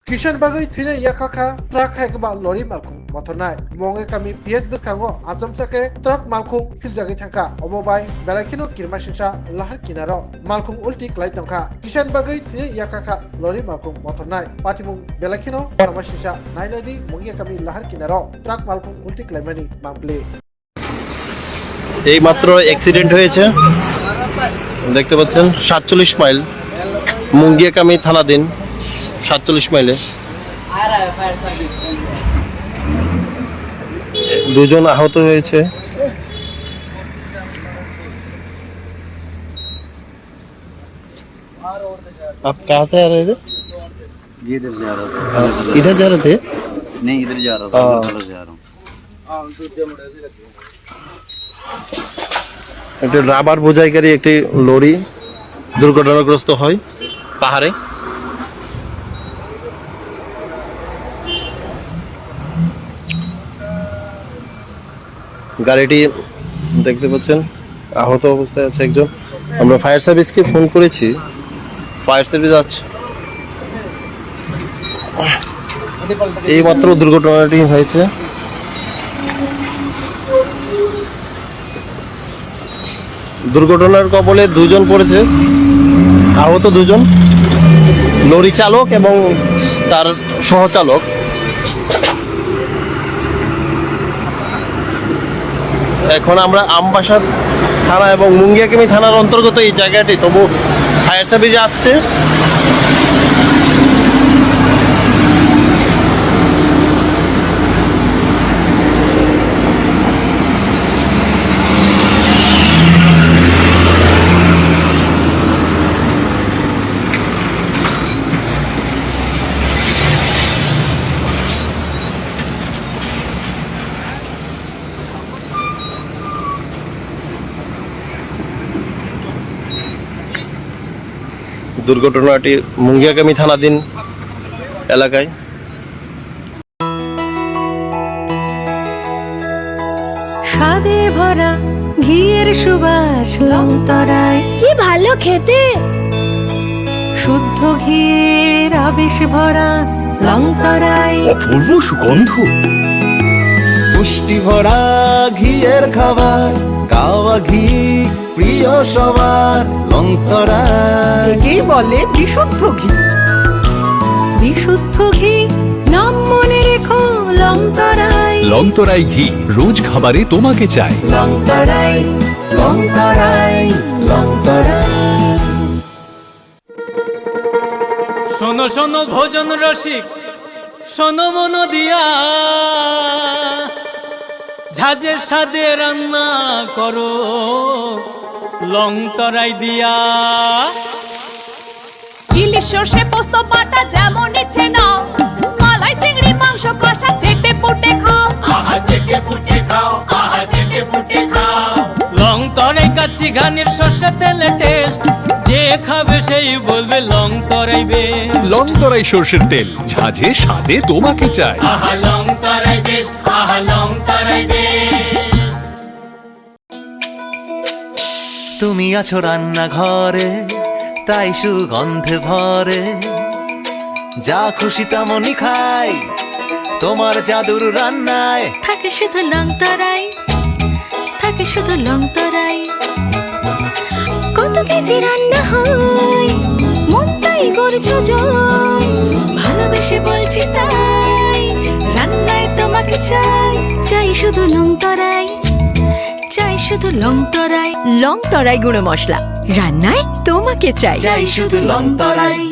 Kishan bagai thine yakaka truck hekba lori malkhung mothonai monge kami PS biskango azam sake truck malkhung philjagi thangka omobai belakino kirmasingsa lahar kinaro malkhung ulti klai tangka Kishan bagai thine yakaka lori malkhung mothonai patimung belakino paramasingsa nainadi monge kami lahar kinaro truck malkhung ulti klaimani mample এই মাত্র accident হয়েছে দেখতে পাচ্ছেন 47 mile Mungiakami থানাধীন 47 মাইলে দুজন আহত হয়েছে आप कहाँ से आ रहे थे ये इधर जा रहा था इधर जा रहे थे नहीं इधर जा रहा था उधर जा रहा हूँ একটি রাবার বোঝাইকারী একটি লরি দুর্ঘটনাগ্রস্ত হয় পাহাড়ে গাড়িটি দেখতে পাচ্ছেন আহত অবস্থায় আছে একজন আমরা ফায়ার সার্ভিসকে ফোন করেছি ফায়ার সার্ভিস আছে এই মাত্র দুর্ঘটনাটি হয়েছে দুর্ঘটনার কবলে দুজন পড়েছে আহত দুজন লরি চালক এবং তার সহচালক এখন আমরা আমবাসা থানা এবং মুঙ্গিয়াকামি থানার অন্তর্গত এই জায়গাটি তবু ফায়ার সার্ভিস আসছে দুর্ঘটনাটি মুঙ্গিয়াকামি থানাধীন এলাকায় স্বাদে ভরা ঘিয়ের সুবাস লংতরায় কি ভালো খেতে শুদ্ধ ঘিয়ের আবেশ ভরা লংতরায় অপূর্ব সুগন্ধ পুষ্টি ভরা ঘিয়ের খাবার কাওয়া ঘি প্রিয় সবার লংতরায় কি বলে বিশুদ্ধ ঘি বিশুদ্ধ ঘি নাম মনে রেখো লংতরায় লংতরাই ঘি রোজ খাবারে তোমাকে চাই লংতরায় লংতরায় লংতরায় শোনো শোনো ভোজন রসিক শোনো মন দিয়া ঝাঁঝের স্বাদে রান্না করো লং তরাই দিয়া ইলিশ সর্ষে পোস্ত বাটা যেমন ইচ্ছে নাও মালাই চিংড়ি মাংস কষা চেটে পুটে খাও আহা চেটে পুটে খাও আহা চেটে পুটে খাও লং তরাই কাচ্চি ঘানির সর্ষে তেলে টেস্ট যে খাবে সেই বলবে লং তরাই বেশ লংতরাই সর্ষের তেল ঝাঁঝে স্বাদে তোমাকে চাই আহা লং তরাই বেশ আহা লং তরাই বেশ তুমি আছো রান্নাঘরে তাই সুগন্ধে ভরে যা খুশি তেমনই খাই তোমার জাদুর রান্নায় থাকে শুধু লংতরাই থাকে শুধু লংতরাই কত কেজি রান্না হয় মন তাই করছো জয় ভালোবেসে বলছি তাই রান্নায় তোমাকে চাই চাই শুধু লংতরাই চাই শুধু লংতরাই লংতরাই গুঁড়ো মশলা রান্নায় তোমাকে চাই চাই শুধু লংতরাই